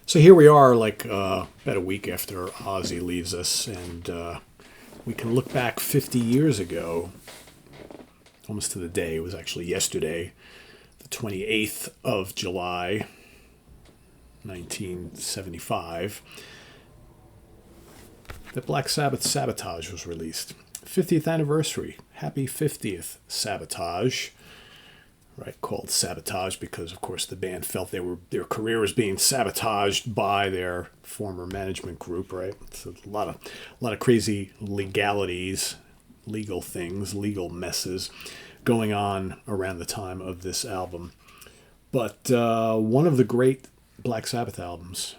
So here we are, like about a week after Ozzy leaves us, and we can look back 50 years ago, almost to the day. It was actually yesterday, the 28th of July, 1975, that Black Sabbath Sabotage was released. 50th anniversary. Happy 50th, Sabotage. Right, called Sabotage because, of course, the band felt their career was being sabotaged by their former management group. Right, it's a lot of crazy legalities, legal things, legal messes going on around the time of this album. But one of the great Black Sabbath albums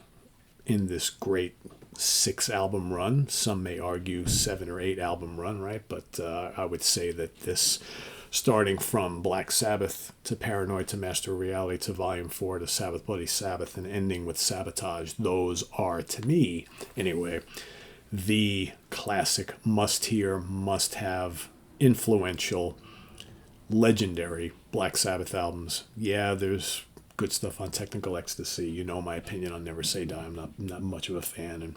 in this great 6 album run. Some may argue 7 or 8 album run, right? But I would say that this, starting from Black Sabbath to Paranoid to Master Reality to Volume 4 to Sabbath Bloody Sabbath and ending with Sabotage, those are, to me anyway, the classic must-hear, must-have, influential, legendary Black Sabbath albums. Yeah, there's good stuff on Technical Ecstasy. You know my opinion on Never Say Die. I'm not much of a fan, and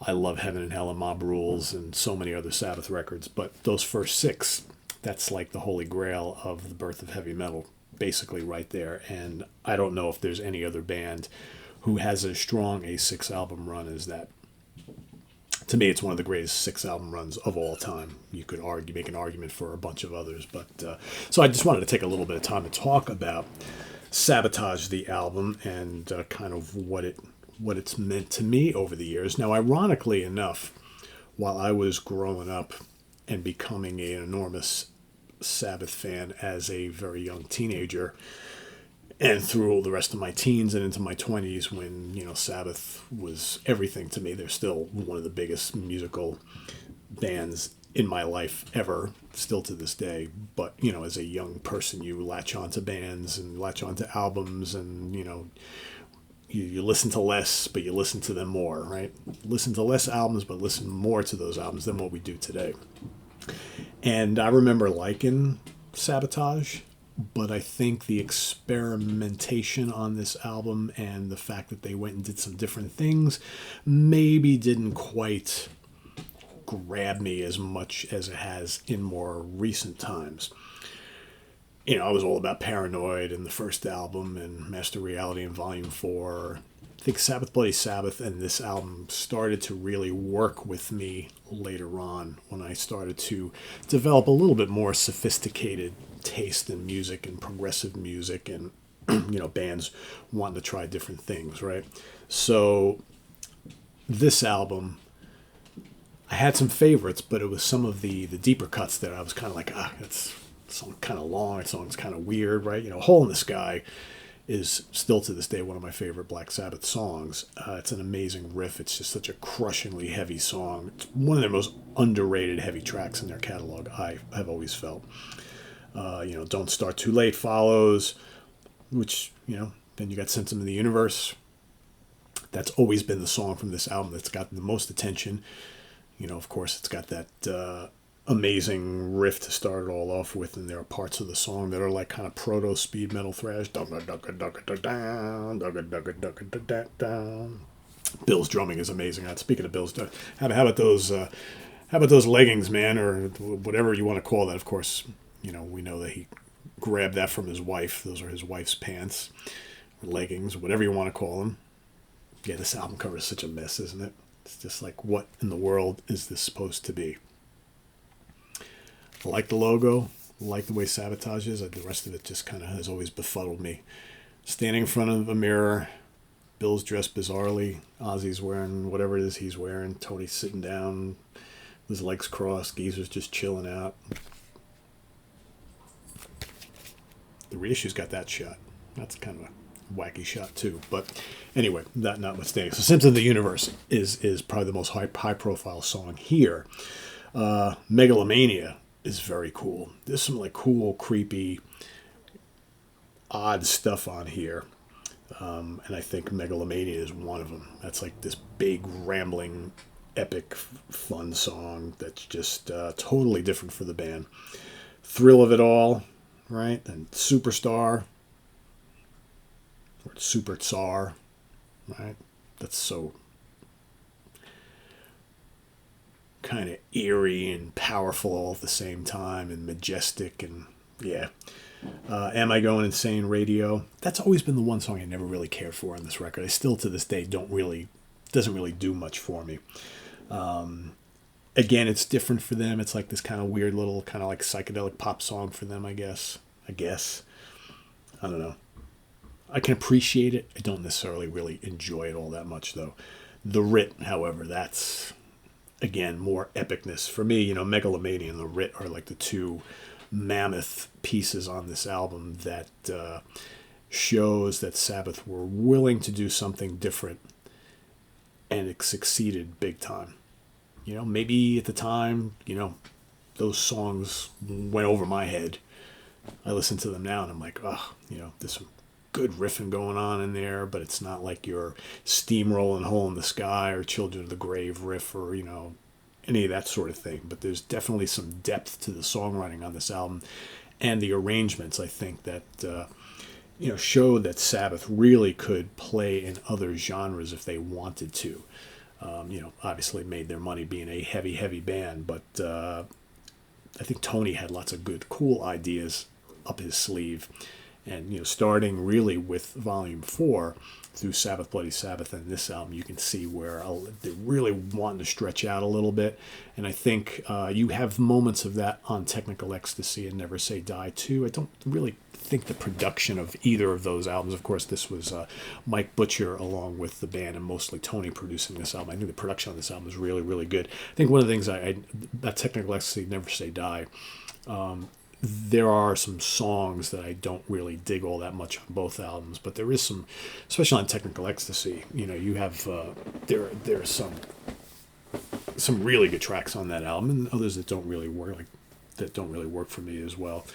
I love Heaven and Hell and Mob Rules and so many other Sabbath records. But those first 6, that's like the holy grail of the birth of heavy metal, basically right there. And I don't know if there's any other band who has as strong a 6 album run as that. To me, it's one of the greatest 6 album runs of all time. You could make an argument for a bunch of others, but so I just wanted to take a little bit of time to talk about Sabotage, the album, and kind of what it's meant to me over the years. Now, ironically enough, while I was growing up and becoming an enormous Sabbath fan as a very young teenager, and through all the rest of my teens and into my 20s, when Sabbath was everything to me. They're still one of the biggest musical bands in my life ever, still to this day. But as a young person, you latch onto bands and latch onto albums, and you listen to less, but you listen to them more, right? Listen to less albums, but listen more to those albums than what we do today. And I remember liking Sabotage, but I think the experimentation on this album and the fact that they went and did some different things maybe didn't quite grab me as much as it has in more recent times. I was all about Paranoid and the first album and Master Reality and Volume 4. I think Sabbath Bloody Sabbath and this album started to really work with me later on when I started to develop a little bit more sophisticated taste in music and progressive music and bands wanting to try different things, right? So this album, I had some favorites, but it was some of the deeper cuts that I was kind of like, it's song kind of long, that song's kind of weird, right? Hole in the Sky is still to this day one of my favorite Black Sabbath songs. It's an amazing riff. It's just such a crushingly heavy song. It's one of their most underrated heavy tracks in their catalog, I've always felt. Don't Start Too Late follows, which, then you got Sentiment of the Universe. That's always been the song from this album that's got the most attention. Of course, it's got that amazing riff to start it all off with, and there are parts of the song that are like kind of proto speed metal thrash. Bill's drumming is amazing. Speaking of Bill's, how about those leggings, man, or whatever you want to call that? Of course, we know that he grabbed that from his wife. Those are his wife's pants, or leggings, whatever you want to call them. Yeah, this album cover is such a mess, isn't it? It's just like, what in the world is this supposed to be? I like the logo, I like the way Sabotage is. The rest of it just kind of has always befuddled me. Standing in front of a mirror, Bill's dressed bizarrely, Ozzy's wearing whatever it is he's wearing, Tony's sitting down, his legs crossed, Geezer's just chilling out. The reissue's got that shot. That's kind of a wacky shot too. But anyway, that notwithstanding. So Symphony of the Universe is probably the most high profile song here. Megalomania is very cool. There's some like cool, creepy, odd stuff on here. And I think Megalomania is one of them. That's like this big, rambling, epic, fun song that's just totally different for the band. Thrill of It All, right? And Superstar, or Super Tsar, right? that's so kind of eerie and powerful all at the same time, and majestic, and yeah. Am I Going Insane Radio? That's always been the one song I never really cared for on this record. I still to this day doesn't really do much for me. Again, it's different for them. It's like this kind of weird little kind of like psychedelic pop song for them, I guess. I don't know. I can appreciate it. I don't necessarily really enjoy it all that much, though. The Writ, however, that's, again, more epicness. For me, Megalomania and The Writ are like the two mammoth pieces on this album that shows that Sabbath were willing to do something different, and it succeeded big time. Maybe at the time, those songs went over my head. I listen to them now and I'm like, oh, there's some good riffing going on in there, but it's not like your steamrolling Hole in the Sky or Children of the Grave riff or, any of that sort of thing. But there's definitely some depth to the songwriting on this album, and the arrangements, I think, that, showed that Sabbath really could play in other genres if they wanted to. Obviously made their money being a heavy, heavy band, but I think Tony had lots of good, cool ideas up his sleeve. And, starting really with Volume 4 through Sabbath, Bloody Sabbath, and this album, you can see where they're really wanting to stretch out a little bit. And I think you have moments of that on Technical Ecstasy and Never Say Die too. I don't really think the production of either of those albums, of course, this was Mike Butcher along with the band and mostly Tony producing this album. I think the production on this album is really, really good. I think one of the things that Technical Ecstasy, Never Say Die, there are some songs that I don't really dig all that much on both albums, but there is some, especially on Technical Ecstasy, you have, there's some really good tracks on that album, and others that don't really work for me as well.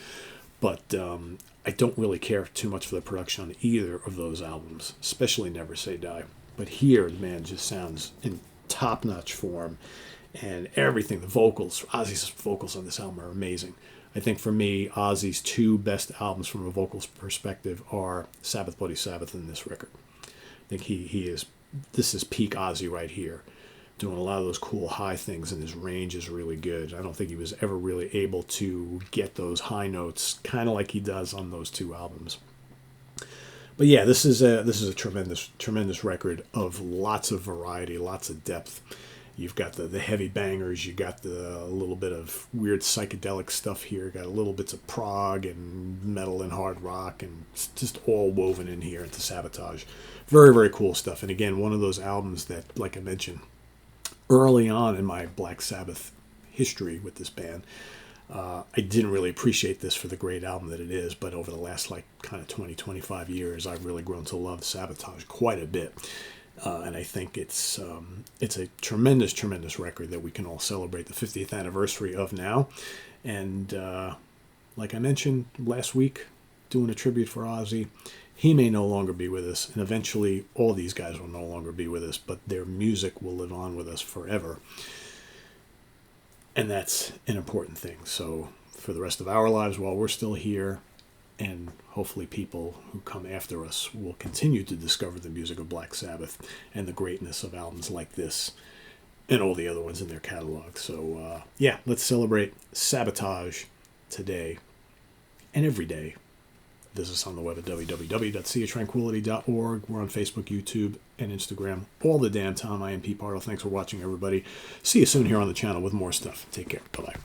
But I don't really care too much for the production on either of those albums, especially Never Say Die. But here, the man just sounds in top-notch form, and everything, the vocals, Ozzy's vocals on this album are amazing. I think for me, Ozzy's two best albums from a vocals perspective are Sabbath, Bloody Sabbath, and this record. I think this is peak Ozzy right here, doing a lot of those cool high things, and his range is really good. I don't think he was ever really able to get those high notes kind of like he does on those two albums. But yeah, this is a tremendous, tremendous record of lots of variety, lots of depth. You've got the heavy bangers, you got the little bit of weird psychedelic stuff here, got a little bits of prog and metal and hard rock, and it's just all woven in here into Sabotage. Very, very cool stuff. And again, one of those albums that, like I mentioned, early on in my Black Sabbath history with this band, I didn't really appreciate this for the great album that it is, but over the last kind of 20, 25 years, I've really grown to love Sabotage quite a bit. And I think it's a tremendous, tremendous record that we can all celebrate the 50th anniversary of now. And like I mentioned last week, doing a tribute for Ozzy, he may no longer be with us, and eventually all these guys will no longer be with us, but their music will live on with us forever. And that's an important thing. So for the rest of our lives, while we're still here, and hopefully people who come after us will continue to discover the music of Black Sabbath and the greatness of albums like this and all the other ones in their catalog. So, yeah, let's celebrate Sabotage today and every day. Visit us on the web at www.seatranquility.org. We're on Facebook, YouTube, and Instagram all the damn time. I am Pete Pardo. Thanks for watching, everybody. See you soon here on the channel with more stuff. Take care. Bye-bye.